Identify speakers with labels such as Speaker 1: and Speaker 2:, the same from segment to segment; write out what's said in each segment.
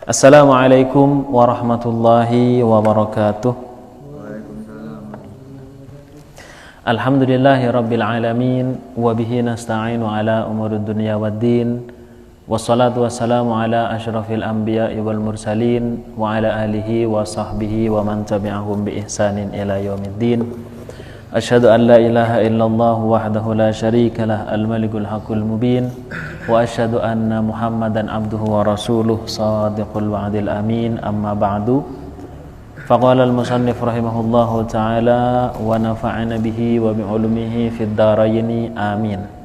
Speaker 1: Assalamualaikum warahmatullahi wabarakatuh. Alhamdulillahi rabbil alamin wa bihi nasta'inu ala umurud dunya waddin. Wassalatu wassalamu ala asyrafil anbiya'i wal mursalin wa ala alihi wa sahbihi wa man tabi'ahum bi ihsanin ila yaumiddin. Asyhadu an la ilaha illallah wahdahu la syarika lah al-malikul haqqul mubin wa asyhadu anna Muhammadan abduhu wa rasuluh shadiqul wa'dil amin. Amma ba'du. Faqala al-musannif rahimahullahu ta'ala wa nafa'ana bihi wa bi'ulumihi fid dharaini amin.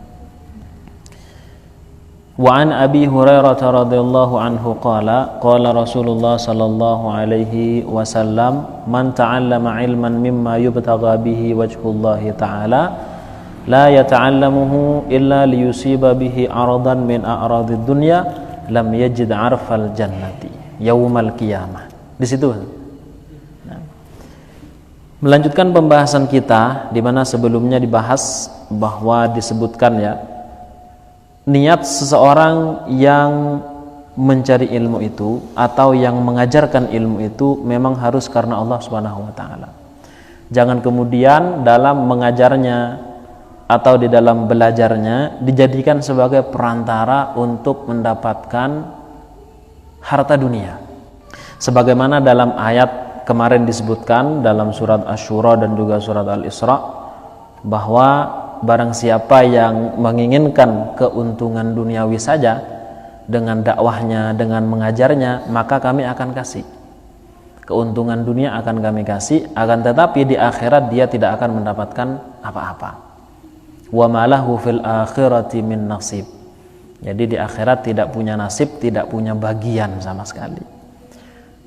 Speaker 1: Wa an Abi Hurairah radhiyallahu anhu qala Rasulullah sallallahu alaihi wasallam man ta'allama ilman mimma yubtagha bihi wajhullahi ta'ala la yata'allamuhu illa liyusiba bihi aradan min a'radid dunya lam yajid 'arfal jannati yaumal qiyamah. Di situ. Melanjutkan pembahasan kita di mana sebelumnya dibahas bahwa disebutkan ya, niat seseorang yang mencari ilmu itu atau yang mengajarkan ilmu itu memang harus karena Allah Subhanahu wa taala. Jangan kemudian dalam mengajarnya atau di dalam belajarnya dijadikan sebagai perantara untuk mendapatkan harta dunia. Sebagaimana dalam ayat kemarin disebutkan dalam surat Asy-Syura dan juga surat Al-Isra bahwa barang siapa yang menginginkan keuntungan duniawi saja dengan dakwahnya, dengan mengajarnya, maka kami akan kasih keuntungan dunia, akan kami kasih, akan tetapi di akhirat dia tidak akan mendapatkan apa-apa. Wa malahu fil akhirati min nasib. Jadi di akhirat tidak punya nasib, tidak punya bagian sama sekali.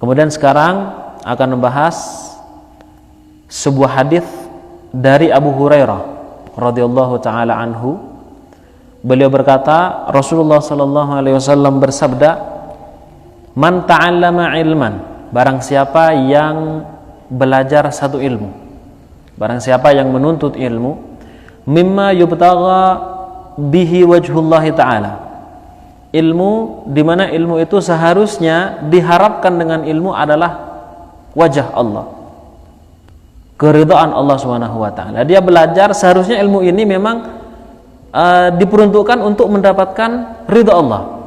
Speaker 1: Kemudian sekarang akan membahas sebuah hadis dari Abu Hurairah radhiyallahu taala anhu. Beliau berkata, Rasulullah sallallahu alaihi wasallam bersabda, man ta'allama ilman, barang siapa yang belajar satu ilmu, barang siapa yang menuntut ilmu, mimma yubtagha bihi wajhullahi ta'ala, ilmu di mana ilmu itu seharusnya diharapkan dengan ilmu adalah wajah Allah, keridhaan Allah Subhanahu wa taala. Dia belajar seharusnya ilmu ini memang diperuntukkan untuk mendapatkan ridha Allah.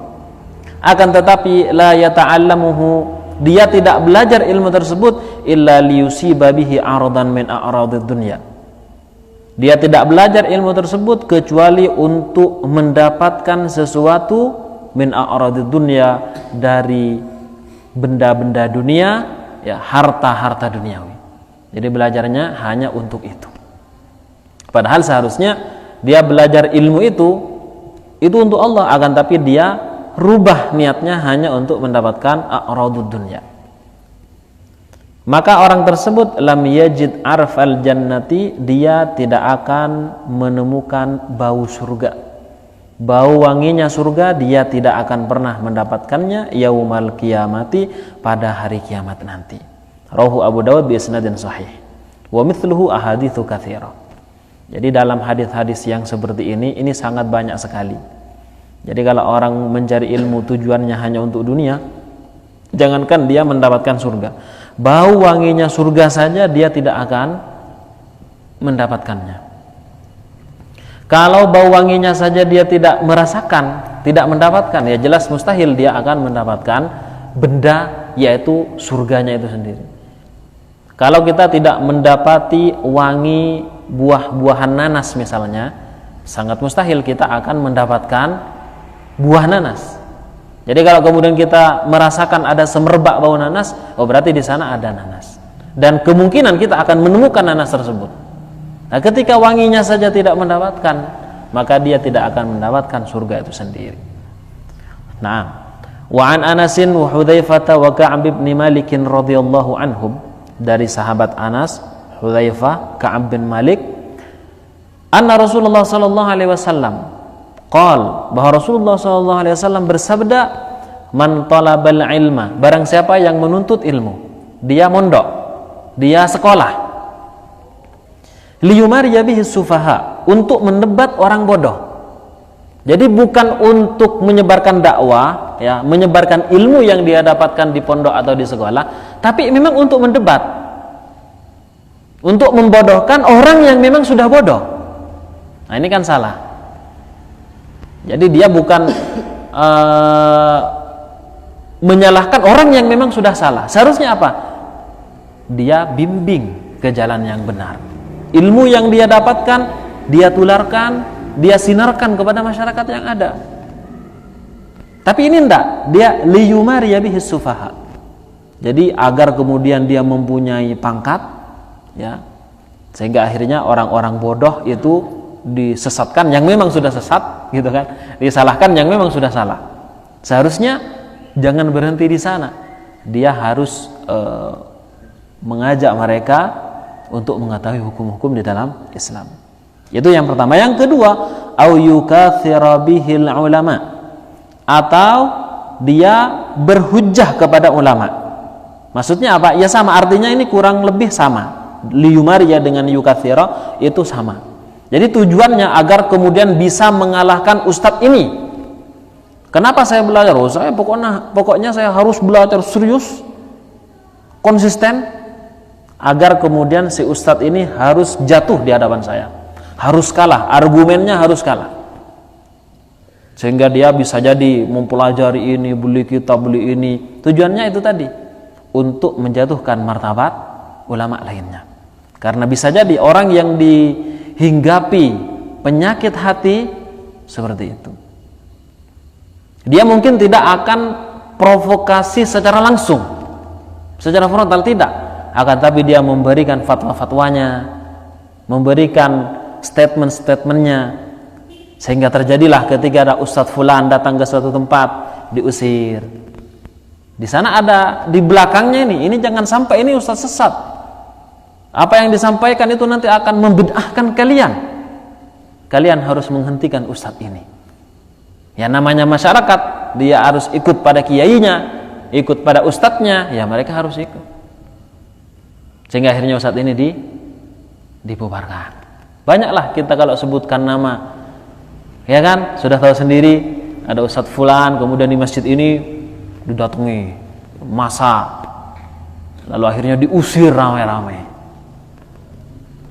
Speaker 1: Akan tetapi la yata'allamuhu, dia tidak belajar ilmu tersebut illa liyusiba bihi aradan min a'radid dunya. Dia tidak belajar ilmu tersebut kecuali untuk mendapatkan sesuatu min a'radid dunya, dari benda-benda dunia, ya, harta-harta duniawi. Jadi belajarnya hanya untuk itu. Padahal seharusnya dia belajar ilmu itu untuk Allah, akan tapi dia rubah niatnya hanya untuk mendapatkan a'radud dunya. Maka orang tersebut lam yajid arfal jannati, dia tidak akan menemukan bau surga. Bau wanginya surga dia tidak akan pernah mendapatkannya yaumal qiyamati, pada hari kiamat nanti. Rawahu Abu Dawud bi isnadin sahih. Wa mithluhu ahaditsu katsira. Jadi dalam hadis-hadis yang seperti ini sangat banyak sekali. Jadi kalau orang mencari ilmu tujuannya hanya untuk dunia, jangankan dia mendapatkan surga, bau wanginya surga saja dia tidak akan mendapatkannya. Kalau bau wanginya saja dia tidak merasakan, tidak mendapatkan, ya jelas mustahil dia akan mendapatkan benda, yaitu surganya itu sendiri. Kalau kita tidak mendapati wangi buah-buahan nanas misalnya, sangat mustahil kita akan mendapatkan buah nanas. Jadi kalau kemudian kita merasakan ada semerbak bau nanas, oh berarti di sana ada nanas. Dan kemungkinan kita akan menemukan nanas tersebut. Nah, ketika wanginya saja tidak mendapatkan, maka dia tidak akan mendapatkan surga itu sendiri. Nah, wa an Anasin wa Hudzaifah wa Ka'ab bin Malik radhiyallahu anhum, dari sahabat Anas, Hudzaifah, Ka'ab bin Malik, anna Rasulullah sallallahu alaihi wasallam qala, bahwa Rasulullah sallallahu alaihi wasallam bersabda, man talabal ilma, barang siapa yang menuntut ilmu, dia mondok, dia sekolah, liyumariya bihi sufaha, untuk mendebat orang bodoh. Jadi bukan untuk menyebarkan dakwah, ya, menyebarkan ilmu yang dia dapatkan di pondok atau di sekolah, tapi memang untuk mendebat, untuk membodohkan orang yang memang sudah bodoh. Nah, ini kan salah. Jadi dia bukan menyalahkan orang yang memang sudah salah. Seharusnya apa? Dia bimbing ke jalan yang benar. Ilmu yang dia dapatkan, dia tularkan, dia sinarkan kepada masyarakat yang ada. Tapi ini enggak, dia liyumariya bihis sufaha. Jadi agar kemudian dia mempunyai pangkat, ya, sehingga akhirnya orang-orang bodoh itu disesatkan yang memang sudah sesat, gitu kan, disalahkan yang memang sudah salah. Seharusnya jangan berhenti di sana, dia harus mengajak mereka untuk mengetahui hukum-hukum di dalam Islam. Itu yang pertama. Yang kedua, au yukatsira bihil ulama, atau dia berhujjah kepada ulama. Maksudnya apa? Ya sama, artinya ini kurang lebih sama. Liyumariya dengan yukatsira itu sama. Jadi tujuannya agar kemudian bisa mengalahkan ustadz ini. Kenapa saya belajar? Oh, saya pokoknya saya harus belajar serius, konsisten, agar kemudian si ustadz ini harus jatuh di hadapan saya, harus kalah, argumennya harus kalah, sehingga dia bisa jadi mempelajari ini, beli kitab, beli ini. Tujuannya itu tadi, untuk menjatuhkan martabat ulama lainnya. Karena bisa jadi orang yang dihinggapi penyakit hati seperti itu, dia mungkin tidak akan provokasi secara langsung, secara frontal, tidak, akan tapi dia memberikan fatwa-fatwanya, memberikan statement-statementnya, sehingga terjadilah ketika ada Ustadz Fulan datang ke suatu tempat, diusir. Di sana ada, di belakangnya ini jangan sampai ini Ustadz sesat. Apa yang disampaikan itu nanti akan membid'ahkan kalian. Kalian harus menghentikan Ustadz ini. Ya, namanya masyarakat, dia harus ikut pada kiainya, ikut pada ustadznya, ya mereka harus ikut. Sehingga akhirnya ustadz ini dibubarkan. Banyaklah kita kalau sebutkan nama, ya kan, sudah tahu sendiri ada Ustadz Fulan, kemudian di masjid ini didatangi massa, lalu akhirnya diusir ramai-ramai,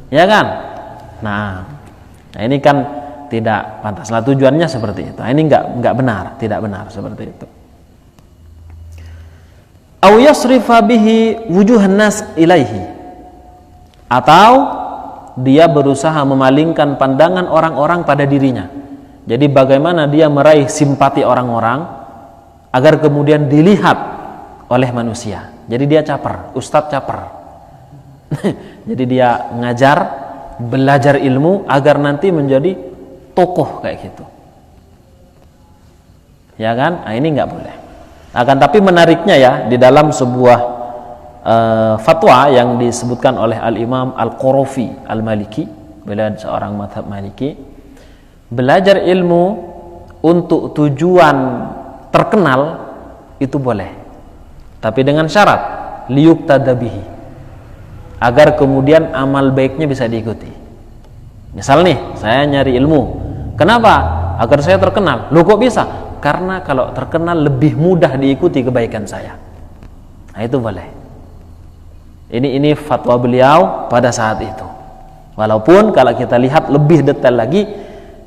Speaker 1: ya kan. Nah ini kan tidak pantas. Lah tujuannya seperti itu. Ini enggak benar, tidak benar seperti itu. Au yasrifa bihi wujuhan nas ilaihi, atau dia berusaha memalingkan pandangan orang-orang pada dirinya. Jadi bagaimana dia meraih simpati orang-orang agar kemudian dilihat oleh manusia. Jadi dia caper, ustadz caper. Jadi dia ngajar, belajar ilmu agar nanti menjadi tokoh kayak gitu, ya kan. Nah, ini nggak boleh. Akan tapi menariknya ya, di dalam sebuah fatwa yang disebutkan oleh Al-Imam Al-Qurafi Al-Maliki, beliau seorang mazhab Maliki, belajar ilmu untuk tujuan terkenal itu boleh, tapi dengan syarat liyuqtada bihi, agar kemudian amal baiknya bisa diikuti. Misal nih, saya nyari ilmu, kenapa? Agar saya terkenal. Loh kok bisa? Karena kalau terkenal lebih mudah diikuti kebaikan saya. Nah itu boleh. Ini fatwa beliau pada saat itu. Walaupun kalau kita lihat lebih detail lagi,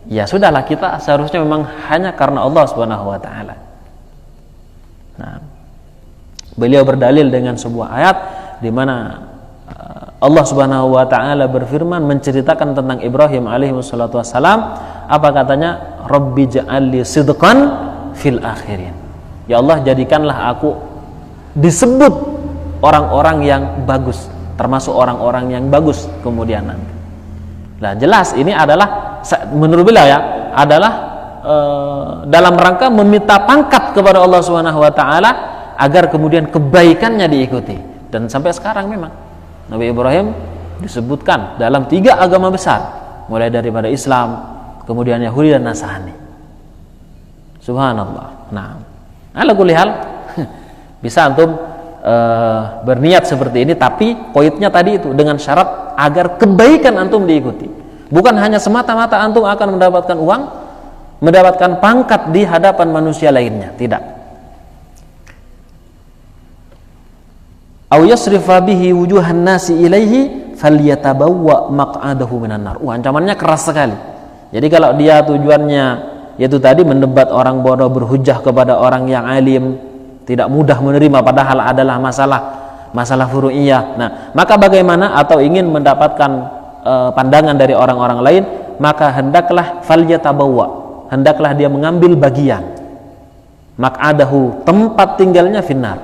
Speaker 1: ya sudahlah, kita seharusnya memang hanya karena Allah Subhanahu wa taala. Nah, beliau berdalil dengan sebuah ayat di mana Allah Subhanahu wa taala berfirman menceritakan tentang Ibrahim alaihi wassalatu wassalam. Apa katanya? Rabbi ja'alli sidqan fil akhirin. Ya Allah, jadikanlah aku disebut orang-orang yang bagus, termasuk orang-orang yang bagus kemudian nanti. Nah, jelas ini adalah menurut beliau ya, adalah dalam rangka meminta pangkat kepada Allah Subhanahu wa taala agar kemudian kebaikannya diikuti. Dan sampai sekarang memang Nabi Ibrahim disebutkan dalam 3 agama besar, mulai daripada Islam, kemudian Yahudi dan Nasrani. Subhanallah. Nah, ala kulli hal bisa antum berniat seperti ini, tapi poinnya tadi itu dengan syarat agar kebaikan antum diikuti. Bukan hanya semata-mata antum akan mendapatkan uang, mendapatkan pangkat di hadapan manusia lainnya, tidak. au yasrifa bihi wujuhan nasi ilaihi falyatabawwa maq'adahu minan nar. Ancamannya keras sekali. Jadi kalau dia tujuannya yaitu tadi mendebat orang bodoh, berhujjah kepada orang yang alim, tidak mudah menerima padahal adalah masalah furu'iyah. Nah, maka bagaimana, atau ingin mendapatkan pandangan dari orang-orang lain, maka hendaklah falyatabawwa, hendaklah dia mengambil bagian maq'adahu, tempat tinggalnya finnar,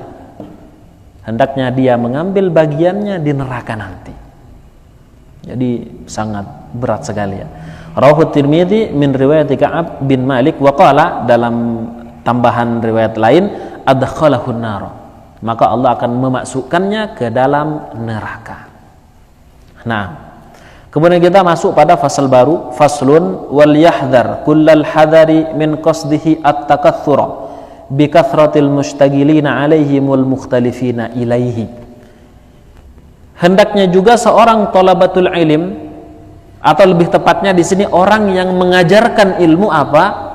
Speaker 1: hendaknya dia mengambil bagiannya di neraka nanti. Jadi sangat berat sekali ya. Rawahu Tirmidzi min riwayat Ka'ab bin Malik wa qala, dalam tambahan riwayat lain, adkhalahu an-nar, maka Allah akan memasukkannya ke dalam neraka. Nah, kemudian kita masuk pada fasal baru, faslun wal yahdhar kullal hadari min qasdihi at-takatsura bi kathratil mustaghilina alaihim wal mukhtalifina ilaihi. Hendaknya juga seorang thalabatul ilm, atau lebih tepatnya di sini orang yang mengajarkan ilmu, apa?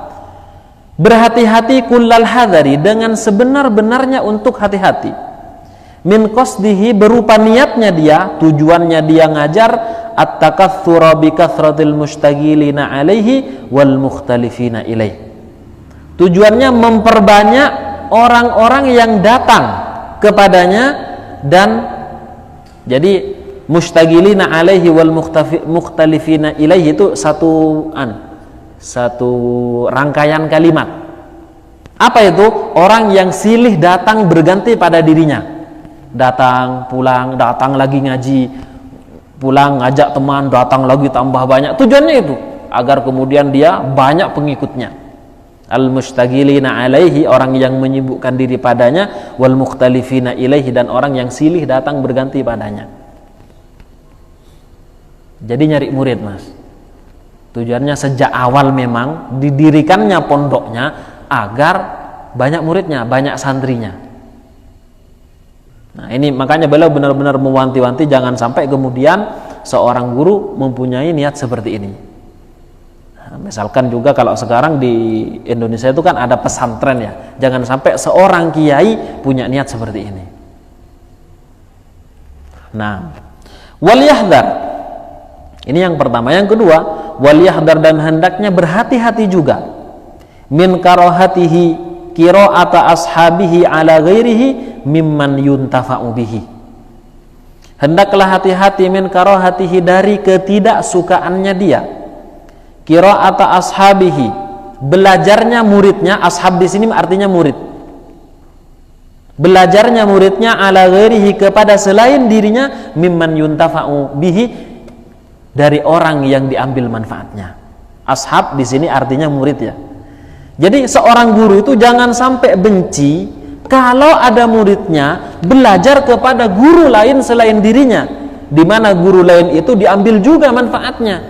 Speaker 1: Berhati-hati kullal hadari, dengan sebenar-benarnya untuk hati-hati. Min qasdihi, berupa niatnya dia, tujuannya dia ngajar, at-takatsura bi kathratil mustaghilina alaihi wal mukhtalifina ilaihi. Tujuannya memperbanyak orang-orang yang datang kepadanya, dan jadi mustaghilina alaihi wal mukhtalifina ilaihi itu satu rangkaian kalimat. Apa itu? Orang yang silih datang berganti pada dirinya, datang pulang, datang lagi ngaji, pulang ngajak teman, datang lagi tambah banyak. Tujuannya itu agar kemudian dia banyak pengikutnya. Al mustaghilina alaihi, orang yang menyibukkan diri padanya, wal mukhtalifina ilaihi, dan orang yang silih datang berganti padanya. Jadi nyari murid, Mas. Tujuannya sejak awal memang didirikannya pondoknya agar banyak muridnya, banyak santrinya. Nah, ini makanya beliau benar-benar mewanti-wanti jangan sampai kemudian seorang guru mempunyai niat seperti ini. Nah, misalkan juga kalau sekarang di Indonesia itu kan ada pesantren ya, jangan sampai seorang kiai punya niat seperti ini. Nah, wal yahdhar, ini yang pertama. Yang kedua, wal yahdhar, dan hendaknya berhati-hati juga, min karahatihi qira'ata ashabihi ala ghairihi mimman yuntafa'u bihi. Hendaklah hati-hati min karahatihi, dari ketidaksukaannya dia, qira'ata ashabihi, belajarnya muridnya. Ashab di sini artinya murid. Belajarnya muridnya ala ghairihi, kepada selain dirinya, mimman yuntafa'u bihi, dari orang yang diambil manfaatnya. Ashab di sini artinya murid ya. Jadi seorang guru itu jangan sampai benci kalau ada muridnya belajar kepada guru lain selain dirinya, di mana guru lain itu diambil juga manfaatnya.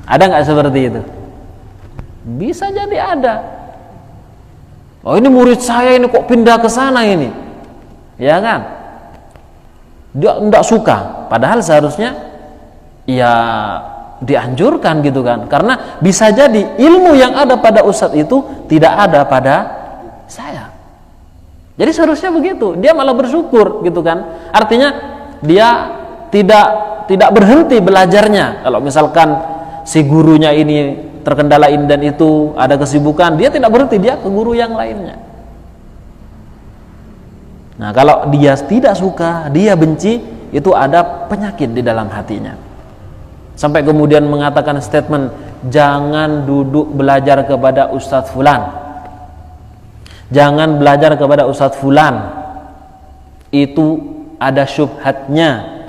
Speaker 1: Ada nggak seperti itu? Bisa jadi ada. Oh, ini murid saya ini kok pindah ke sana ini, ya kan? Dia nggak suka, padahal seharusnya ya dianjurkan gitu kan, karena bisa jadi ilmu yang ada pada ustadz itu tidak ada pada saya. Jadi seharusnya begitu, dia malah bersyukur gitu kan. Artinya dia tidak berhenti belajarnya. Kalau misalkan si gurunya ini terkendala ini dan itu, ada kesibukan, dia tidak berhenti, dia ke guru yang lainnya. Nah, kalau dia tidak suka, dia benci, itu ada penyakit di dalam hatinya. Sampai kemudian mengatakan statement, jangan duduk belajar kepada Ustadz Fulan, jangan belajar kepada Ustadz Fulan, itu ada syubhatnya,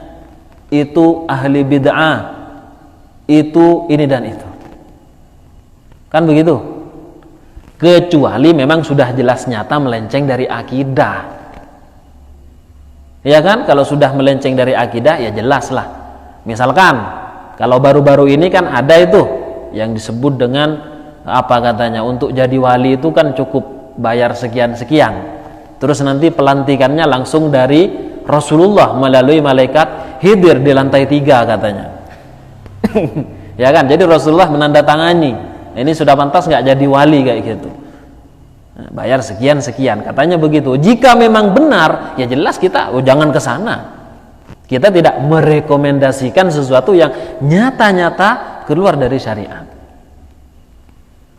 Speaker 1: itu ahli bid'ah, itu ini dan itu. Kan begitu? Kecuali memang sudah jelas nyata melenceng dari akidah, ya kan? Kalau sudah melenceng dari akidah ya jelas lah. Misalkan kalau baru-baru ini kan ada itu yang disebut dengan apa katanya, untuk jadi wali itu kan cukup bayar sekian-sekian, terus nanti pelantikannya langsung dari Rasulullah melalui malaikat Khidir di lantai 3 katanya. Ya kan, jadi Rasulullah menandatangani, ini sudah pantas nggak jadi wali kayak gitu. bayar sekian katanya begitu. Jika memang benar, ya jelas kita jangan ke sana. Kita tidak merekomendasikan sesuatu yang nyata-nyata keluar dari syariat.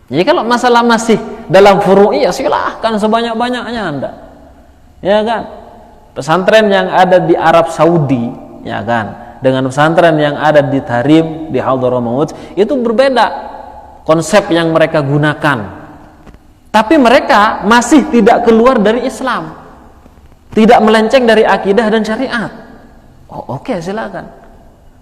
Speaker 1: Jadi kalau masalah masih dalam furu'i, ya silahkan sebanyak-banyaknya Anda, ya kan. Pesantren yang ada di Arab Saudi, ya kan, dengan pesantren yang ada di Tarim, di Hadramaut, itu berbeda konsep yang mereka gunakan. Tapi mereka masih tidak keluar dari Islam, tidak melenceng dari akidah dan syariat. Oke, silakan.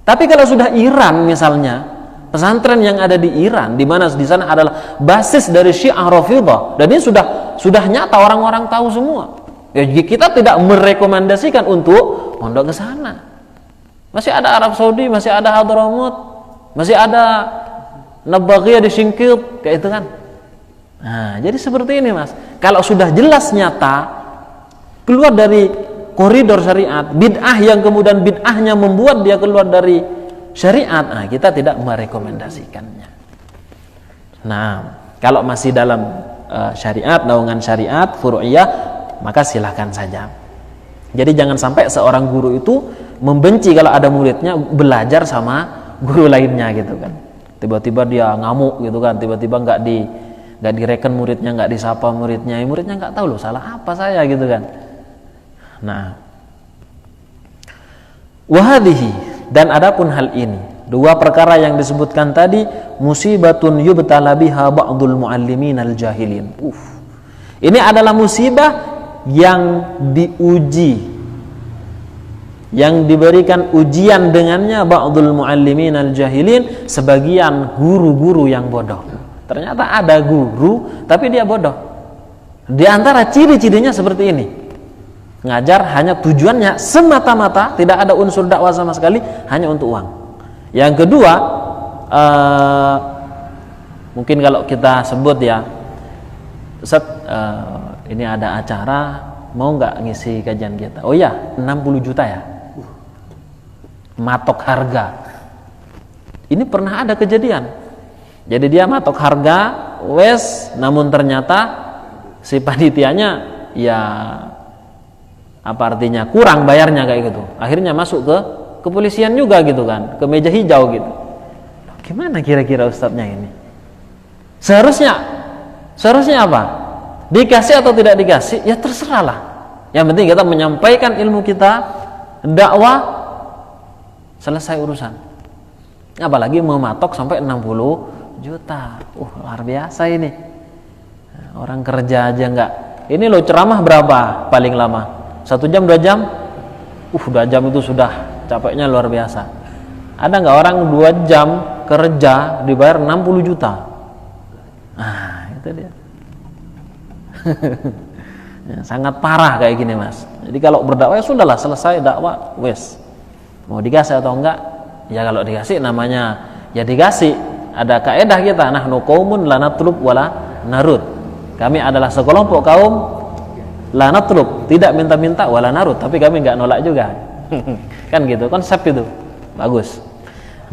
Speaker 1: Tapi kalau sudah Iran misalnya, pesantren yang ada di Iran, di mana di sana adalah basis dari Syiah Rafidhah, dan ini sudah nyata, orang-orang tahu semua. Ya, kita tidak merekomendasikan untuk mondok ke sana. Masih ada Arab Saudi, masih ada Hadramaut, masih ada Nabaghiyah di Singkil, kayak itu kan. Nah, jadi seperti ini Mas. Kalau sudah jelas nyata keluar dari koridor syariat, bid'ah yang kemudian bid'ahnya membuat dia keluar dari syariat, nah kita tidak merekomendasikannya. Nah, kalau masih dalam syariat, naungan syariat, furu'iyah, maka silahkan saja. Jadi jangan sampai seorang guru itu membenci kalau ada muridnya belajar sama guru lainnya gitu kan. Tiba-tiba dia ngamuk gitu kan, tiba-tiba nggak direken muridnya, nggak disapa muridnya, muridnya nggak tahu loh salah apa saya gitu kan. Nah, wahadihi, dan adapun hal ini, dua perkara yang disebutkan tadi, musibatun yubtala biha ba'dul muallimin al-jahilin. Ini adalah musibah yang diuji, yang diberikan ujian dengannya ba'dul muallimin al-jahilin, sebagian guru-guru yang bodoh. Ternyata ada guru tapi dia bodoh. Di antara ciri-cirinya seperti ini. Ngajar hanya tujuannya semata-mata, tidak ada unsur dakwah sama sekali, hanya untuk uang. Yang kedua, mungkin kalau kita sebut ya, Ustaz, ini ada acara, mau nggak ngisi kajian kita? Oh ya, 60 juta ya, matok harga. Ini pernah ada kejadian. Jadi dia matok harga, namun ternyata si panitianya ya apa artinya kurang bayarnya kayak gitu. Akhirnya masuk ke kepolisian juga gitu kan, ke meja hijau gitu. Gimana kira-kira ustadznya ini? Seharusnya apa? Dikasih atau tidak dikasih? Ya terserahlah. Yang penting kita menyampaikan ilmu kita, dakwah, selesai urusan. Apalagi mematok sampai 60 juta. Luar biasa ini. Orang kerja aja enggak. Ini loh ceramah berapa paling lama? 1 jam, 2 jam? 2 jam itu sudah capeknya luar biasa. Ada nggak orang 2 jam kerja dibayar 60 juta? Itu dia. Ya, sangat parah kayak gini Mas. Jadi kalau berdakwah ya sudahlah, selesai dakwah, wes. Mau dikasih atau enggak? Ya kalau dikasih namanya ya dikasih. Ada kaedah kita, nahnu qaumun la natlub wala narud. Kami adalah sekelompok kaum la natlub, tidak minta-minta, wala narud, tapi kami enggak nolak juga. Kan gitu, konsep itu. Bagus.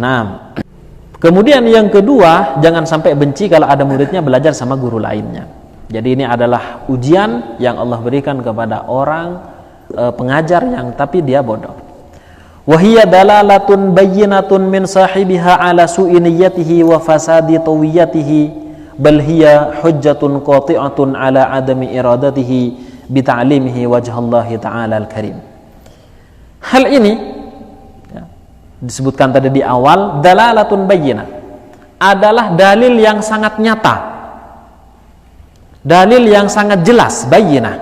Speaker 1: Nah, kemudian yang kedua, jangan sampai benci kalau ada muridnya belajar sama guru lainnya. Jadi ini adalah ujian yang Allah berikan kepada orang pengajar yang tapi dia bodoh. Wahiyya dalalatun bayyinatun min sahibiha ala su'i niyyatihi wa fasadi tawiyatihi, bal hiya hujjatun qati'atun ala adami iradatihi bi ta'limihi wajhallahi ta'ala al-karim. Hal ini ya, disebutkan tadi di awal, dalalatun bayyinah, adalah dalil yang sangat nyata, dalil yang sangat jelas, bayyinah,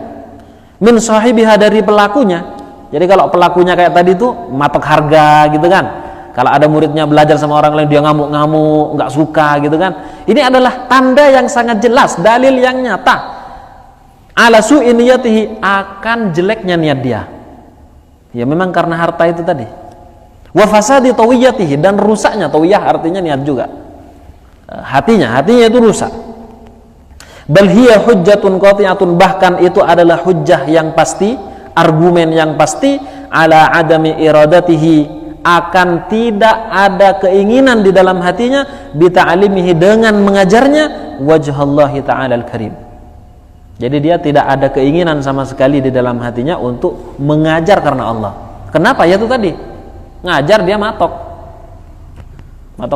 Speaker 1: min sahibiha, dari pelakunya. Jadi kalau pelakunya kayak tadi tuh matok harga gitu kan, kalau ada muridnya belajar sama orang lain dia ngamuk-ngamuk, nggak suka gitu kan, ini adalah tanda yang sangat jelas, dalil yang nyata ala su'i niyatihi, akan jeleknya niat dia. Ya memang karena harta itu tadi. Wa fasadi tawiyatihi, dan rusaknya, tawiyah artinya niat juga, hatinya itu rusak. Bal hiya hujjatun qati'atun, bahkan itu adalah hujjah yang pasti, argumen yang pasti, ala adami iradatihi, akan tidak ada keinginan di dalam hatinya, bita'alimihi, dengan mengajarnya, wajhallahi ta'ala al-karim, Jadi dia tidak ada keinginan sama sekali di dalam hatinya untuk mengajar karena Allah. Kenapa? Ya itu tadi, ngajar dia matok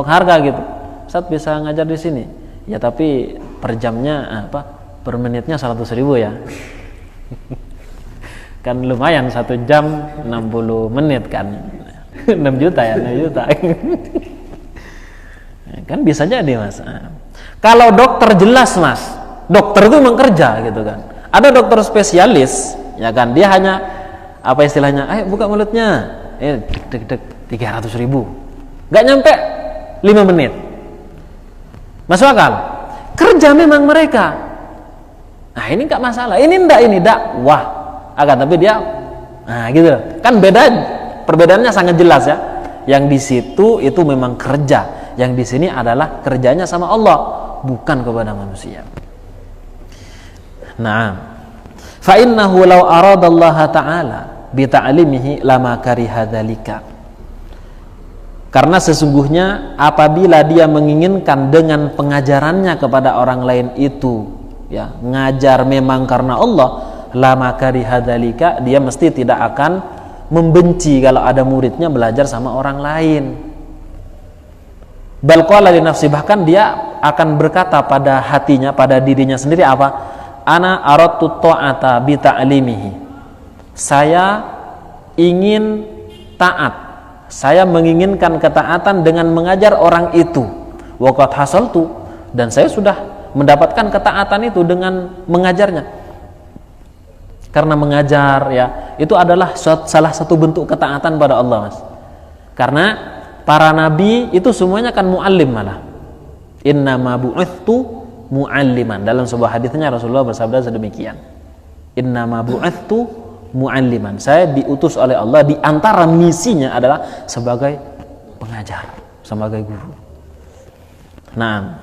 Speaker 1: harga gitu. Ustaz bisa ngajar di sini, ya tapi per jamnya per menitnya 100.000 ya. Kan lumayan 1 jam 60 menit kan. 6 juta ya, 6 juta. Kan bisa jadi Mas. Kalau dokter jelas Mas, dokter itu memang kerja gitu kan. Ada dokter spesialis, ya kan, dia hanya apa istilahnya, ayo buka mulutnya, dek 300.000, nggak nyampe 5 menit. Masuk akal? Kerja memang mereka. Nah ini nggak masalah, ini dakwah, tapi dia, nah gitu, kan perbedaannya sangat jelas ya. Yang di situ itu memang kerja, yang di sini adalah kerjanya sama Allah, bukan kepada manusia. Nah, fa innahu law aradallaha ta'ala bi ta'limihi lama kariha dzalika. Karena sesungguhnya apabila dia menginginkan dengan pengajarannya kepada orang lain itu, ya, ngajar memang karena Allah, lama kariha dzalika, dia mesti tidak akan membenci kalau ada muridnya belajar sama orang lain. Bal qala li nafsi, bahkan dia akan berkata pada hatinya, pada dirinya sendiri apa? Ana aradtu ta'ata bi ta'limihi. Saya ingin taat. Saya menginginkan ketaatan dengan mengajar orang itu. Wa qad hasaltu, dan saya sudah mendapatkan ketaatan itu dengan mengajarnya. Karena mengajar ya, itu adalah salah satu bentuk ketaatan pada Allah, Mas. Karena para nabi itu semuanya kan muallim malah. Innama bu'ithtu mu'alliman. Dalam sebuah hadisnya Rasulullah bersabda sedemikian. Innama bu'ithtu mu'alliman. Saya diutus oleh Allah, di antara misinya adalah sebagai pengajar, sebagai guru. Nah,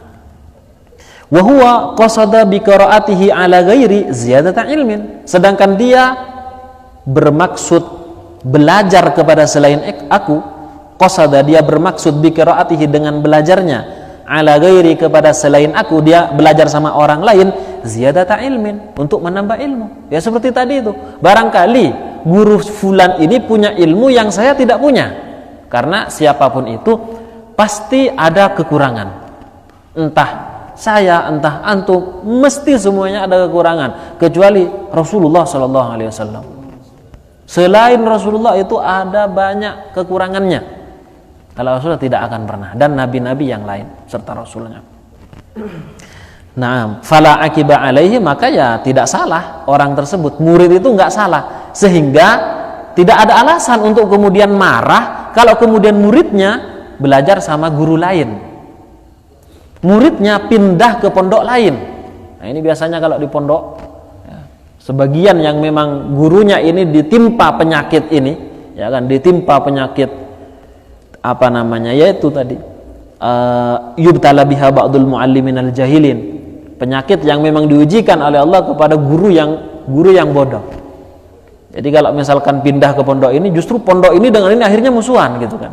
Speaker 1: wa huwa qasada bi qiraatihi ala ghairi ziyadata ilmin. Sedangkan dia bermaksud belajar kepada selain aku. Qasada, dia bermaksud bi qiraatihi, dengan belajarnya, ala ghairi, kepada selain aku, dia belajar sama orang lain, ziyadata ilmin, untuk menambah ilmu. Ya seperti tadi itu, barangkali guru fulan ini punya ilmu yang saya tidak punya. Karena siapapun itu pasti ada kekurangan. Entah saya, entah antum, mesti semuanya ada kekurangan, kecuali Rasulullah SAW. Selain Rasulullah itu ada banyak kekurangannya. Kalau Rasulullah tidak akan pernah, dan nabi-nabi yang lain serta Rasulnya. Nah, fala akiba alaihi, maka ya tidak salah orang tersebut, murid itu nggak salah, sehingga tidak ada alasan untuk kemudian marah kalau kemudian muridnya belajar sama guru lain, muridnya pindah ke pondok lain. Nah ini biasanya kalau di pondok ya, sebagian yang memang gurunya ini ditimpa penyakit ini, ya kan, ditimpa penyakit yaitu tadi yubtala biha ba'dul muallimin al-jahilin, penyakit yang memang diujikan oleh Allah kepada guru yang bodoh. Jadi kalau misalkan pindah ke pondok ini, justru pondok ini dengan ini akhirnya musuhan gitu kan.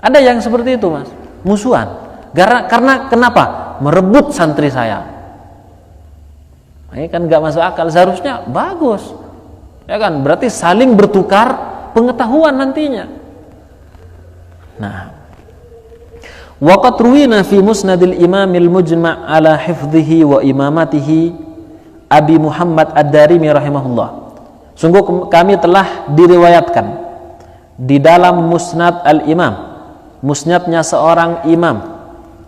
Speaker 1: Ada yang seperti itu, Mas, musuhan. Karena kenapa? Merebut santri saya. Ini kan nggak masuk akal. Seharusnya bagus, ya kan? Berarti saling bertukar pengetahuan nantinya. Nah, waqad ruwina fi musnadil imamil mujma' ala hifdhihi wa imamatihi Abi Muhammad Ad-Darimi rahimahullah. Sungguh kami telah diriwayatkan di dalam musnad al-imam, musnadnya seorang imam,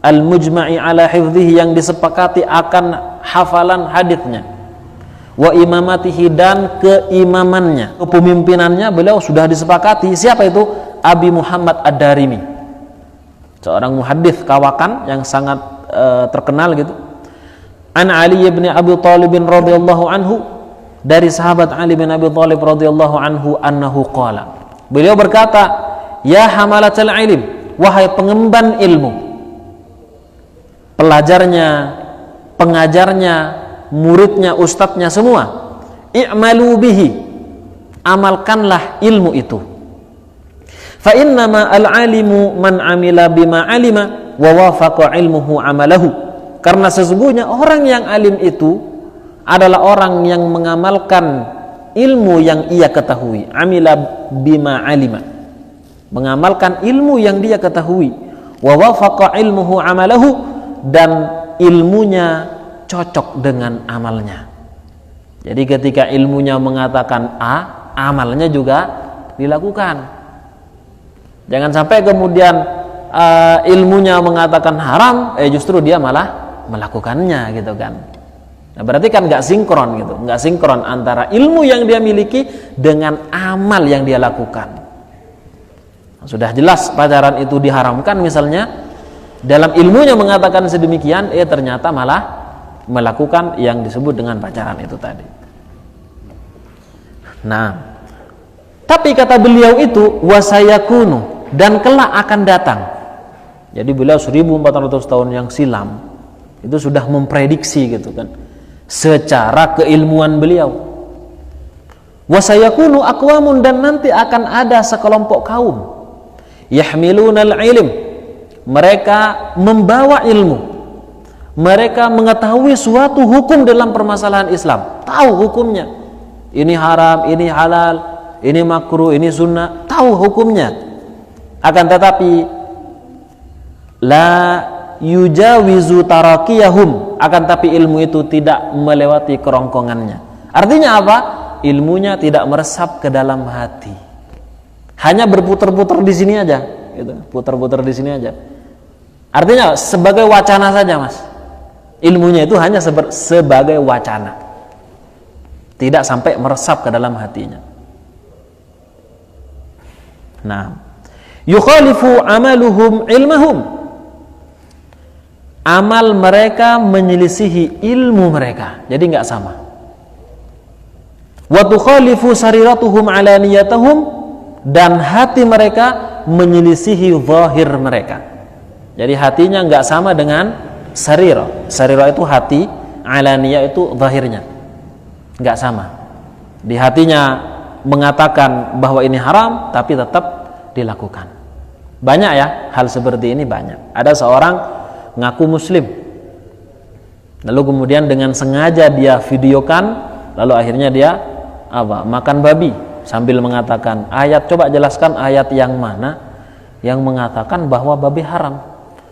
Speaker 1: al-mujma'i ala hifdhihi, yang disepakati akan hafalan haditsnya, wa imamatihi, dan keimamannya, kepemimpinannya beliau sudah disepakati. Siapa itu? Abi Muhammad Ad-Darimi, seorang muhaddits kawakan yang sangat terkenal gitu. An Ali bin Abi Thalib radhiyallahu anhu, dari sahabat Ali bin Abi Thalib radhiyallahu anhu, annahu qala, beliau berkata, ya hamalatal ilm, wahai pengemban ilmu, pelajarnya, pengajarnya, muridnya, ustadznya semua, i'malu bihi, amalkanlah ilmu itu. Fa innama al-alimu man amila bima alima wa wafaqa ilmuhu amalahu. Karena sesungguhnya orang yang alim itu adalah orang yang mengamalkan ilmu yang ia ketahui, amila bima alima, mengamalkan ilmu yang dia ketahui, wa wafaqa ilmuhu amalahu, dan ilmunya cocok dengan amalnya. Jadi ketika ilmunya mengatakan A, amalnya juga dilakukan. Jangan sampai kemudian ilmunya mengatakan haram, justru dia malah melakukannya gitu kan. Nah, berarti kan nggak sinkron gitu, nggak sinkron antara ilmu yang dia miliki dengan amal yang dia lakukan. Sudah jelas pacaran itu diharamkan misalnya, dalam ilmunya mengatakan sedemikian, ternyata malah melakukan yang disebut dengan pacaran itu tadi. Nah, tapi kata beliau itu wasayakunu, dan kelak akan datang. Jadi beliau 1400 tahun yang silam itu sudah memprediksi gitu kan, secara keilmuan beliau. Wasayakunu aqwamun, dan nanti akan ada sekelompok kaum, yahmilunal ilm, mereka membawa ilmu, mereka mengetahui suatu hukum dalam permasalahan Islam, tahu hukumnya, ini haram, ini halal, ini makruh, ini sunnah, tahu hukumnya. Akan tetapi la yujawizu tarakiyahum, akan tapi ilmu itu tidak melewati kerongkongannya. Artinya apa? Ilmunya tidak meresap ke dalam hati, hanya berputar-putar di sini aja gitu, putar-putar di sini aja. Artinya sebagai wacana saja, Mas. Ilmunya itu hanya sebagai wacana, tidak sampai meresap ke dalam hatinya. Nah, yukhalifu amaluhum ilmahum, amal mereka menyelisihi ilmu mereka, jadi nggak sama. Wa tukhalifu sariratuhum alaniyatahum, dan hati mereka menyelisihi zahir mereka. Jadi hatinya nggak sama dengan sarira. Sarira itu hati, alaniyah itu zahirnya, nggak sama. Di hatinya mengatakan bahwa ini haram, tapi tetap dilakukan. Banyak ya hal seperti ini, banyak. Ada seorang ngaku muslim, lalu kemudian dengan sengaja dia videokan, lalu akhirnya dia makan babi sambil mengatakan ayat, coba jelaskan ayat yang mana yang mengatakan bahwa babi haram,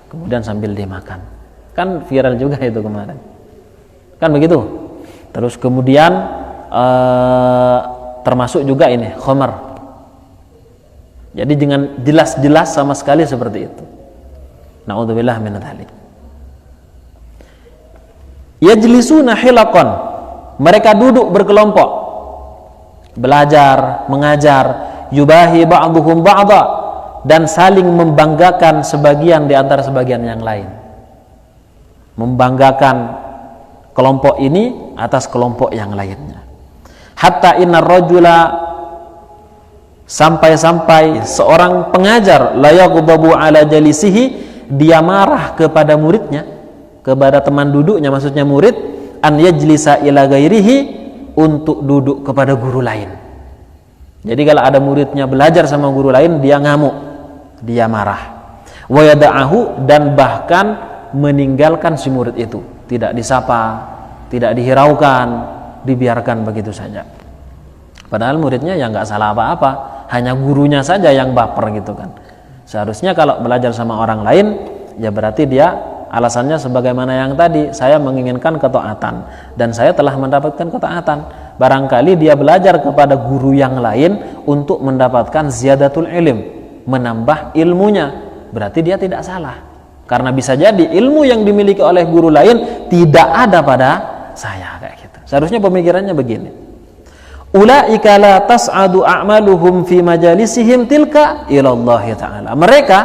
Speaker 1: kemudian sambil dimakan. Kan viral juga itu kemarin, kan begitu. Terus kemudian termasuk juga ini khamar. Jadi dengan jelas-jelas sama sekali seperti itu. Na'udzubillah min dzalik. Yajlisuna hilaqan, mereka duduk berkelompok, belajar, mengajar, yubahi ba'dhum ba'dha, dan saling membanggakan sebagian di antara sebagian yang lain. Membanggakan kelompok ini atas kelompok yang lainnya. Hatta innar rajula, sampai-sampai seorang pengajar la yaghdabu ala jalisihi, dia marah kepada muridnya, kepada teman duduknya, maksudnya murid, an yajlisa ila ghairihi, untuk duduk kepada guru lain. Jadi kalau ada muridnya belajar sama guru lain, dia ngamuk, dia marah. Wa yada'ahu, dan bahkan meninggalkan si murid itu, tidak disapa, tidak dihiraukan, dibiarkan begitu saja. Padahal muridnya ya nggak salah apa-apa, hanya gurunya saja yang baper gitu kan. Seharusnya kalau belajar sama orang lain, ya berarti dia alasannya sebagaimana yang tadi, saya menginginkan ketaatan dan saya telah mendapatkan ketaatan. Barangkali dia belajar kepada guru yang lain untuk mendapatkan ziyadatul ilm, menambah ilmunya, berarti dia tidak salah. Karena bisa jadi ilmu yang dimiliki oleh guru lain tidak ada pada saya, kayak gitu. Seharusnya pemikirannya begini. Ulaika la tas'adu a'maluhum fi majalisihim tilka ilallahi ta'ala. Mereka,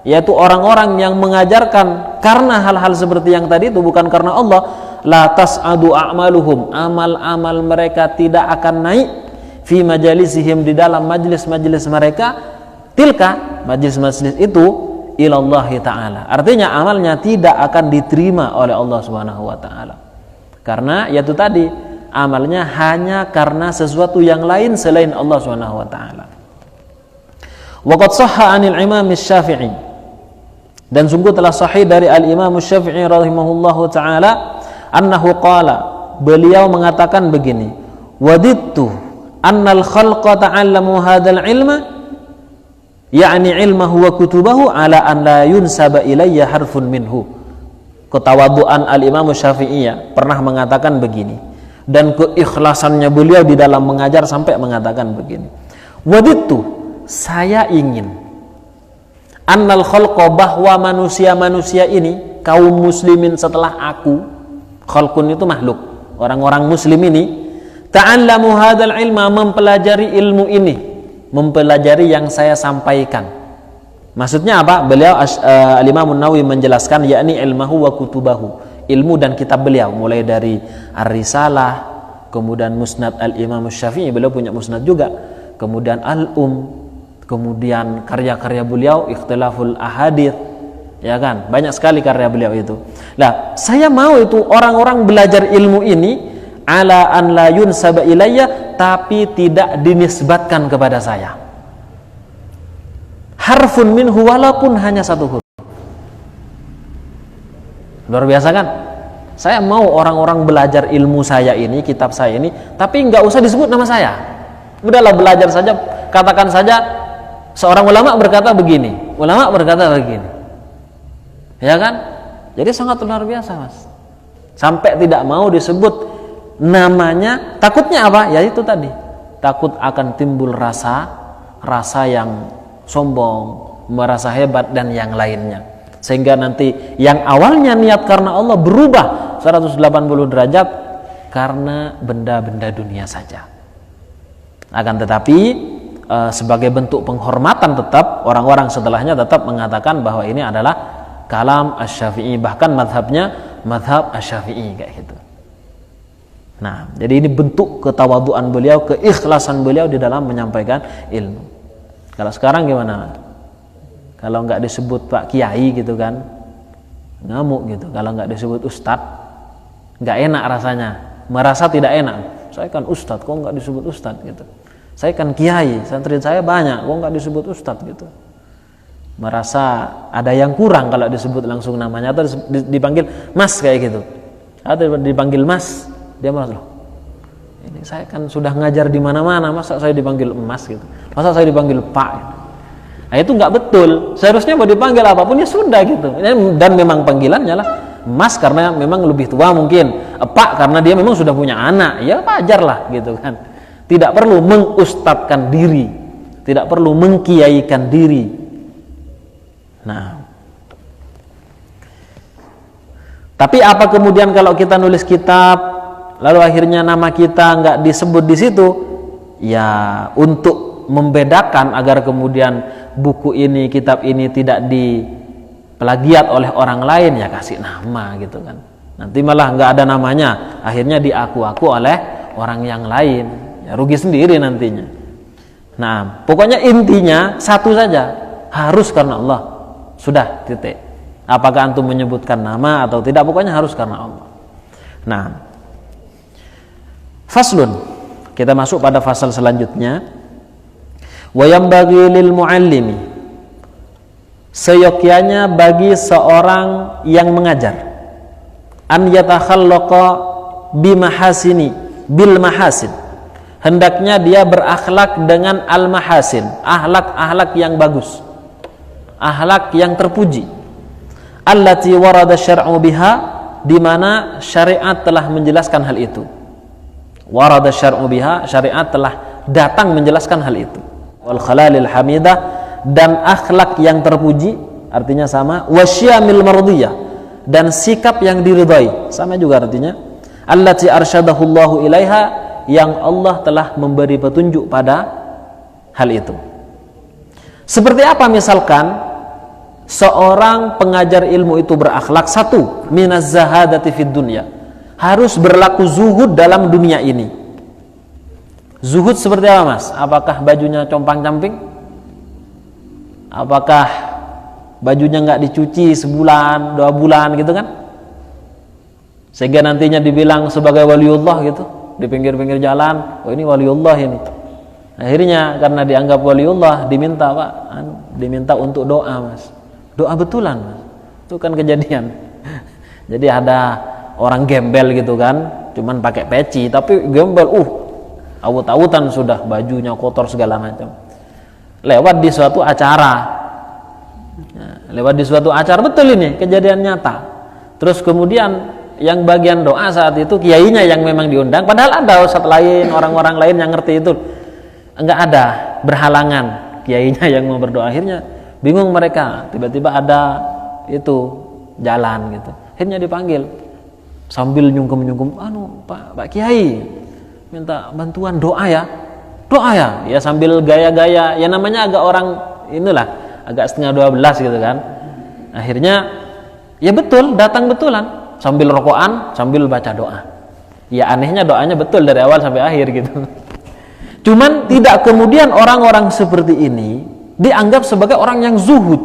Speaker 1: yaitu orang-orang yang mengajarkan karena hal-hal seperti yang tadi itu, bukan karena Allah. La tas'adu a'maluhum, amal-amal mereka tidak akan naik fi majalisihim, di dalam majlis-majlis mereka, tilka, majlis-majlis itu, ilallahi ta'ala. Artinya amalnya tidak akan diterima oleh Allah Subhanahu wa taala. Karena yaitu tadi, amalnya hanya karena sesuatu yang lain selain Allah Subhanahu wa taala. Waqad shahha 'anil Imam Asy-Syafi'i, dan sungguh telah sahih dari Al-Imam Asy-Syafi'i rahimahullahu taala, annahu qala, beliau mengatakan begini, wadittu annal khalqa ta'allamu hadzal ilma ya'ni ilmahu wa kutubahu ala an la yunsaba ilayya harfun minhu. Ketawaduan al-Imam Syafi'i pernah mengatakan begini, dan keikhlasannya beliau di dalam mengajar sampai mengatakan begini, wadittu, saya ingin, annal khalqa, bahwa manusia-manusia ini, kaum muslimin setelah aku, khalqun itu makhluk, orang-orang muslim ini, ta'allamu hadzal ilma, mempelajari ilmu ini, mempelajari yang saya sampaikan. Maksudnya apa? Beliau Al-Imam An-Nawawi menjelaskan, yakni ilmahu wa kutubahu, ilmu dan kitab beliau, mulai dari Ar-Risalah, kemudian Musnad Al-Imam Syafi'i, beliau punya musnad juga, kemudian kemudian karya-karya beliau, Ikhtilaful Ahadits, ya kan, banyak sekali karya beliau itu. Nah, saya mau itu orang-orang belajar ilmu ini ala an la yunsaba ilayya, tapi tidak dinisbatkan kepada saya, harfun minhu, walaupun hanya satu huruf. Luar biasa kan? Saya mau orang-orang belajar ilmu saya ini, kitab saya ini, tapi nggak usah disebut nama saya. Udahlah, belajar saja, katakan saja seorang ulama berkata begini, ulama berkata begini, ya kan? Jadi sangat luar biasa, Mas. Sampai tidak mau disebut namanya, takutnya apa? Ya itu tadi, takut akan timbul rasa yang sombong, merasa hebat dan yang lainnya, sehingga nanti yang awalnya niat karena Allah berubah 180 derajat karena benda-benda dunia saja. Akan tetapi sebagai bentuk penghormatan, tetap orang-orang setelahnya tetap mengatakan bahwa ini adalah kalam Asy-Syafi'i, bahkan madhabnya madhab Asy-Syafi'i kayak gitu. Nah, jadi ini bentuk ketawaduan beliau, keikhlasan beliau di dalam menyampaikan ilmu. Kalau sekarang gimana? Kalau nggak disebut Pak Kiai gitu kan, ngamuk gitu. Kalau nggak disebut Ustadz, nggak enak rasanya, merasa tidak enak. Saya kan Ustadz, kok nggak disebut Ustadz gitu. Saya kan Kiai, santri saya banyak, kok nggak disebut Ustadz gitu. Merasa ada yang kurang kalau disebut langsung namanya, atau dipanggil Mas kayak gitu, atau dipanggil Mas, dia merasa, loh, ini saya kan sudah ngajar di mana-mana, masa saya dipanggil Mas gitu, masa saya dipanggil Pak gitu. Nah, itu nggak betul. Seharusnya mau dipanggil apapun ya sudah gitu. Dan memang panggilannya lah Mas karena memang lebih tua mungkin, Pak karena dia memang sudah punya anak, ya wajar lah gitu kan. Tidak perlu mengustadkan diri, tidak perlu mengkiaikan diri. Nah, tapi apa kemudian kalau kita nulis kitab lalu akhirnya nama kita nggak disebut di situ? Ya, untuk membedakan agar kemudian buku ini, kitab ini tidak diplagiat oleh orang lain, ya kasih nama gitu kan. Nanti malah nggak ada namanya, akhirnya diaku-aku oleh orang yang lain, ya rugi sendiri nantinya. Nah, pokoknya intinya satu saja, harus karena Allah, sudah, titik. Apakah antum menyebutkan nama atau tidak, pokoknya harus karena Allah. Nah, faslun, kita masuk pada fasal selanjutnya. Wa yambaghi lil muallimi, seyogyanya bagi seorang yang mengajar, an yatakhallaqa bimahasini bil mahasin, hendaknya dia berakhlak dengan al mahasin, akhlak yang bagus, akhlak yang terpuji, allati warada syar'u biha, di mana syariat telah menjelaskan hal itu. Warada syar'u biha, syariat telah datang menjelaskan hal itu. Wal khalalil hamidah, dan akhlak yang terpuji, artinya sama. Wasyamil mardiyah, dan sikap yang diridhai, sama juga artinya. Allati arsyadahullahu ilaiha, yang Allah telah memberi petunjuk pada hal itu. Seperti apa misalkan seorang pengajar ilmu itu berakhlak? Satu, minaz zahadati fid dunya, harus berlaku zuhud dalam dunia ini. Zuhud seperti apa, Mas? Apakah bajunya compang-camping? Apakah bajunya nggak dicuci sebulan, 2 bulan gitu kan? Sehingga nantinya dibilang sebagai waliullah gitu, di pinggir-pinggir jalan, oh ini waliullah ini. Akhirnya karena dianggap waliullah, diminta Pak, diminta untuk doa, Mas. Doa betulan, Mas. Itu kan kejadian. Jadi ada orang gembel gitu kan, cuman pakai peci, tapi gembel, awut-awutan sudah, bajunya kotor segala macam. Lewat di suatu acara. Betul ini kejadian nyata. Terus kemudian yang bagian doa saat itu kiainya yang memang diundang, padahal ada ustadz lain, orang-orang lain yang ngerti itu, enggak ada, berhalangan kiainya yang mau berdoa. Akhirnya bingung mereka, tiba-tiba ada itu jalan gitu, akhirnya dipanggil sambil nyungkem-nyungkem, Pak Kiai minta bantuan doa ya, ya sambil gaya-gaya, ya namanya agak orang inilah, agak setengah 12 gitu kan. Akhirnya ya betul, datang betulan sambil rokokan, sambil baca doa. Ya anehnya doanya betul dari awal sampai akhir gitu. Cuman tidak kemudian orang-orang seperti ini dianggap sebagai orang yang zuhud.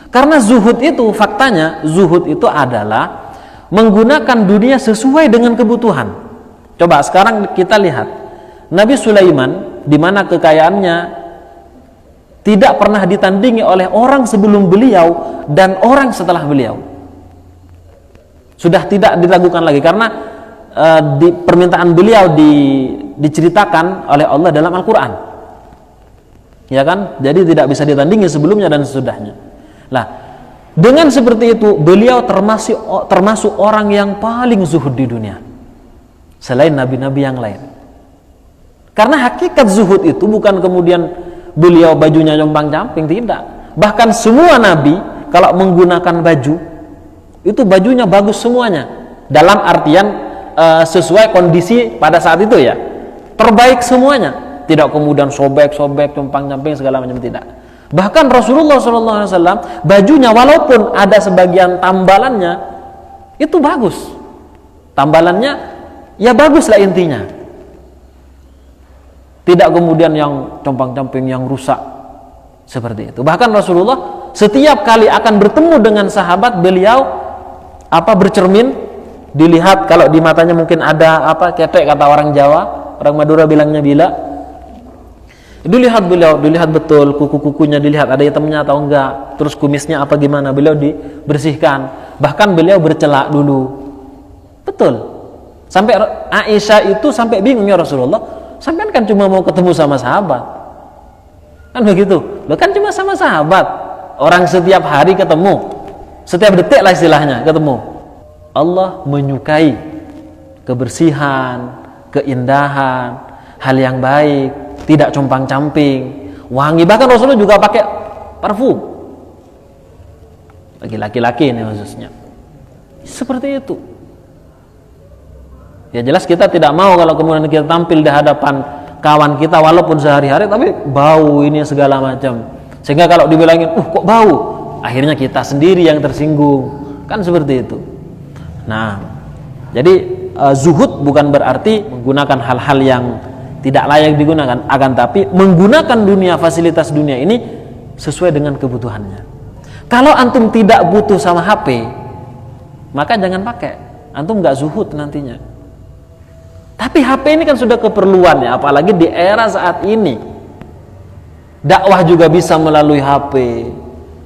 Speaker 1: Karena zuhud itu, faktanya zuhud itu adalah menggunakan dunia sesuai dengan kebutuhan. Coba sekarang kita lihat Nabi Sulaiman, di mana kekayaannya tidak pernah ditandingi oleh orang sebelum beliau dan orang setelah beliau. Sudah tidak diragukan lagi, karena di permintaan beliau diceritakan oleh Allah dalam Al-Quran, ya kan? Jadi tidak bisa ditandingi sebelumnya dan sesudahnya. Nah, dengan seperti itu beliau termasuk orang yang paling zuhud di dunia selain nabi-nabi yang lain. Karena hakikat zuhud itu bukan kemudian beliau bajunya compang-camping, tidak. Bahkan semua nabi kalau menggunakan baju itu bajunya bagus semuanya, dalam artian sesuai kondisi pada saat itu ya, terbaik semuanya, tidak kemudian sobek-sobek, compang-camping segala macam, tidak. Bahkan Rasulullah SAW bajunya walaupun ada sebagian tambalannya itu bagus, tambalannya ya bagus lah intinya, tidak kemudian yang compang-camping, yang rusak seperti itu. Bahkan Rasulullah setiap kali akan bertemu dengan sahabat beliau bercermin, dilihat, kalau di matanya mungkin ada ketek kata orang Jawa, orang Madura bilangnya bila. Dilihat beliau, dilihat betul kuku-kukunya, dilihat ada hitamnya atau enggak, terus kumisnya apa gimana, beliau dibersihkan. Bahkan beliau bercelak dulu. Betul. Sampai Aisyah itu sampai bingung, ya Rasulullah, sampean kan cuma mau ketemu sama sahabat. Kan begitu. Lo kan cuma sama sahabat. Orang setiap hari ketemu. Setiap detik lah istilahnya ketemu. Allah menyukai kebersihan, keindahan, hal yang baik, tidak compang-camping, wangi. Bahkan Rasulullah juga pakai parfum. Bagi laki-laki ini khususnya. Seperti itu. Ya jelas kita tidak mau kalau kemudian kita tampil di hadapan kawan kita walaupun sehari-hari tapi bau ini segala macam. Sehingga kalau dibilangin, kok bau? Akhirnya kita sendiri yang tersinggung, kan seperti itu. Nah, jadi zuhud bukan berarti menggunakan hal-hal yang tidak layak digunakan, akan tapi menggunakan dunia, fasilitas dunia ini sesuai dengan kebutuhannya. Kalau antum tidak butuh sama HP, maka jangan pakai, antum nggak zuhud nantinya. Tapi HP ini kan sudah keperluan ya, apalagi di era saat ini. Dakwah juga bisa melalui HP.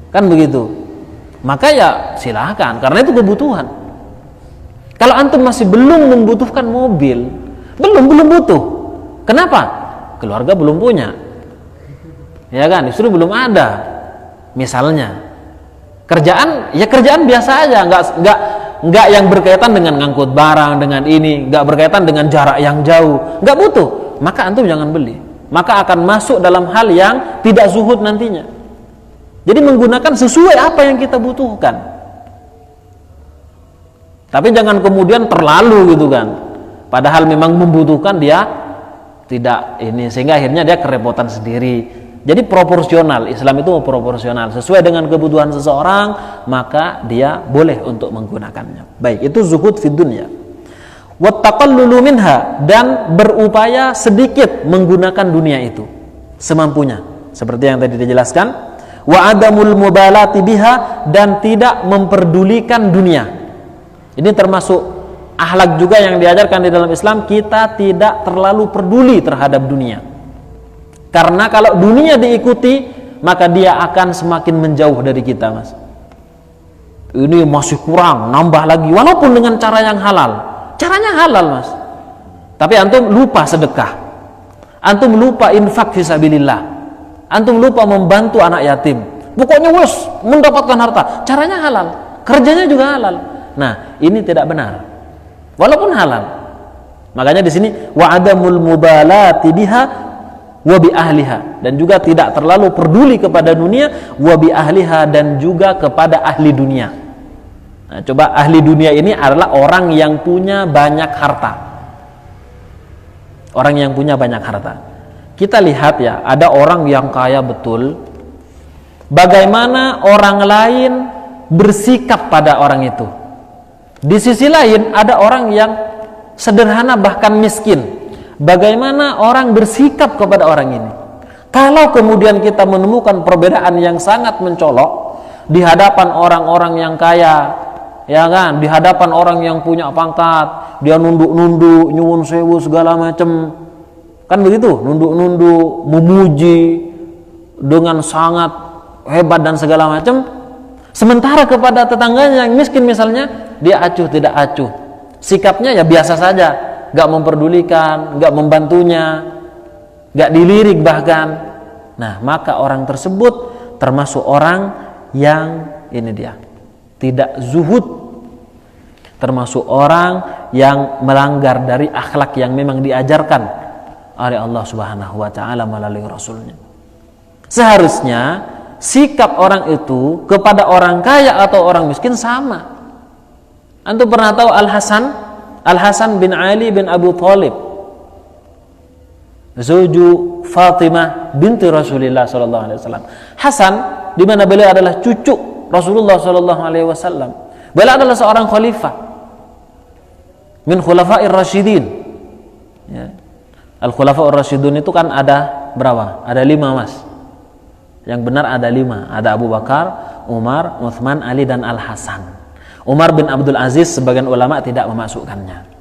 Speaker 1: Kan begitu. Maka ya silahkan, karena itu kebutuhan. Kalau antum masih belum membutuhkan mobil, belum butuh. Kenapa? Keluarga belum punya. Ya kan, justru belum ada. Misalnya kerjaan, ya kerjaan biasa aja, enggak yang berkaitan dengan ngangkut barang, dengan ini, enggak berkaitan dengan jarak yang jauh, enggak butuh. Maka antum jangan beli. Maka akan masuk dalam hal yang tidak zuhud nantinya. Jadi menggunakan sesuai apa yang kita butuhkan. Tapi jangan kemudian terlalu gitu kan. Padahal memang membutuhkan, dia tidak ini, sehingga akhirnya dia kerepotan sendiri. Jadi proporsional, Islam itu proporsional. Sesuai dengan kebutuhan seseorang, maka dia boleh untuk menggunakannya. Baik, itu zuhud fid dunya. Wattaqallulu minha, dan berupaya sedikit menggunakan dunia itu semampunya. Seperti yang tadi dijelaskan. Wa adamul mubalati biha, dan tidak memperdulikan dunia. Ini termasuk akhlak juga yang diajarkan di dalam Islam. Kita tidak terlalu peduli terhadap dunia, karena kalau dunia diikuti maka dia akan semakin menjauh dari kita, Mas. Ini masih kurang, nambah lagi, walaupun dengan cara yang halal. Caranya halal, Mas. Tapi antum lupa sedekah, antum lupa infak fisabilillah, antum lupa membantu anak yatim. Pokoknya wes mendapatkan harta, caranya halal, kerjanya juga halal. Nah, ini tidak benar. Walaupun halal. Makanya di sini wa'adamul mubalati biha wa bi ahliha, dan juga tidak terlalu peduli kepada dunia, wa bi ahliha, dan juga kepada ahli dunia. Nah, coba ahli dunia ini adalah orang yang punya banyak harta. Orang yang punya banyak harta. Kita lihat ya, ada orang yang kaya betul. Bagaimana orang lain bersikap pada orang itu. Di sisi lain ada orang yang sederhana bahkan miskin. Bagaimana orang bersikap kepada orang ini. Kalau kemudian kita menemukan perbedaan yang sangat mencolok di hadapan orang-orang yang kaya, ya kan, di hadapan orang yang punya pangkat, dia nunduk-nunduk, nyuwun sewu segala macam, kan begitu, nunduk-nunduk, memuji dengan sangat hebat dan segala macam. Sementara kepada tetangganya yang miskin misalnya, dia acuh tidak acuh, sikapnya ya biasa saja, gak memperdulikan, gak membantunya, gak dilirik bahkan. Nah, maka orang tersebut termasuk orang yang ini dia tidak zuhud, termasuk orang yang melanggar dari akhlak yang memang diajarkan oleh Allah Subhanahu wa taala melalui Rasulnya. Seharusnya sikap orang itu kepada orang kaya atau orang miskin sama. Antum pernah tahu Al-Hasan bin Ali bin Abu Thalib, Zawju Fatimah binti Rasulullah sallallahu alaihi wasallam. Hasan, di mana beliau adalah cucu Rasulullah sallallahu alaihi wasallam. Beliau adalah seorang khalifah min khulafa'ir rasyidin. Ya. Al-khulafa'ur rasyidun itu kan ada berapa? Ada 5, Mas. Yang benar ada 5. Ada Abu Bakar, Umar, Utsman, Ali, dan Al-Hasan. Umar bin Abdul Aziz sebagian ulama tidak memasukkannya.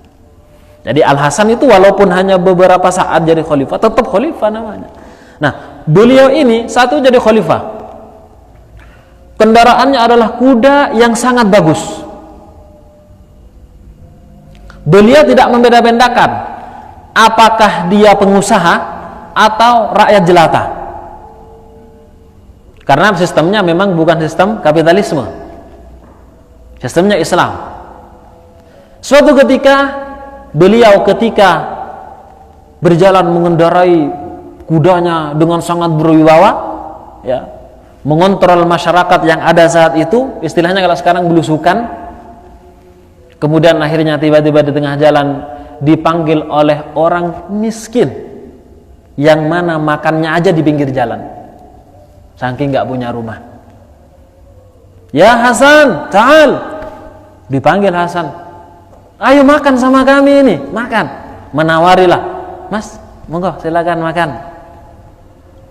Speaker 1: Jadi Al-Hasan itu walaupun hanya beberapa saat jadi khalifah, tetap khalifah namanya. Nah, beliau ini satu jadi khalifah, kendaraannya adalah kuda yang sangat bagus. Beliau tidak membeda-bedakan apakah dia pengusaha atau rakyat jelata, karena sistemnya memang bukan sistem kapitalisme, sistemnya Islam. Suatu ketika beliau berjalan mengendarai kudanya dengan sangat berwibawa, ya, mengontrol masyarakat yang ada saat itu, istilahnya kalau sekarang belusukan. Kemudian akhirnya tiba-tiba di tengah jalan dipanggil oleh orang miskin yang mana makannya aja di pinggir jalan, saking nggak punya rumah. Ya Hasan, ta'al. Dipanggil Hasan, ayo makan sama kami ini, makan. Menawarilah, Mas, monggo silakan makan.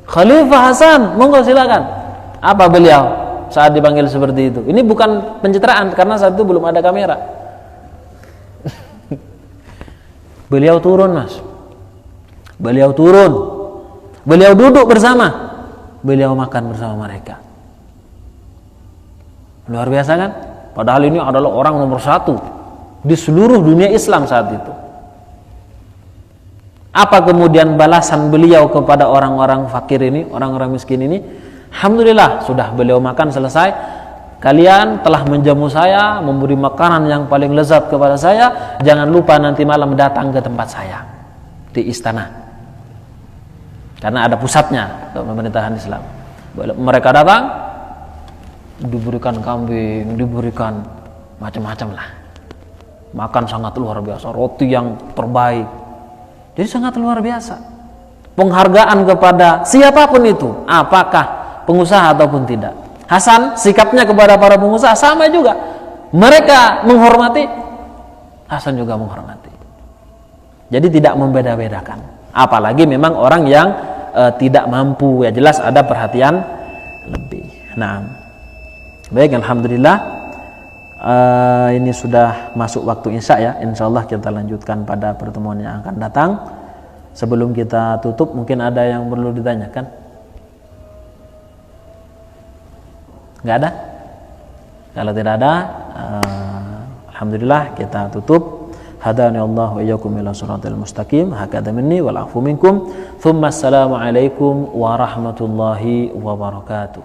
Speaker 1: Khalifah Hasan, monggo silakan. Apa beliau saat dipanggil seperti itu? Ini bukan pencitraan karena saat itu belum ada kamera. Beliau turun, Mas. Beliau turun. Beliau duduk bersama. Beliau makan bersama mereka. Luar biasa kan? Padahal ini adalah orang nomor 1 di seluruh dunia Islam saat itu. Apa kemudian balasan beliau kepada orang-orang fakir ini, orang-orang miskin ini? Alhamdulillah, sudah beliau makan selesai. Kalian telah menjamu saya, memberi makanan yang paling lezat kepada saya. Jangan lupa nanti malam datang ke tempat saya di istana, karena ada pusatnya pemerintahan Islam. Mereka datang, diberikan kambing, diberikan macam-macam lah. Makan sangat luar biasa, roti yang terbaik. Jadi sangat luar biasa. Penghargaan kepada siapapun itu, apakah pengusaha ataupun tidak. Hasan sikapnya kepada para pengusaha sama juga. Mereka menghormati, Hasan juga menghormati. Jadi tidak membeda-bedakan. Apalagi memang orang yang tidak mampu, ya jelas ada perhatian lebih. Nah, baik, alhamdulillah. Ini sudah masuk waktu isya ya. Insyaallah kita lanjutkan pada pertemuan yang akan datang. Sebelum kita tutup, mungkin ada yang perlu ditanyakan? Nggak ada? Kalau tidak ada, alhamdulillah kita tutup. hadani Allah wa iyyakum ila siratal mustaqim. Hakadha minni wal afu minkum. Thumma assalamu alaikum warahmatullahi wabarakatuh.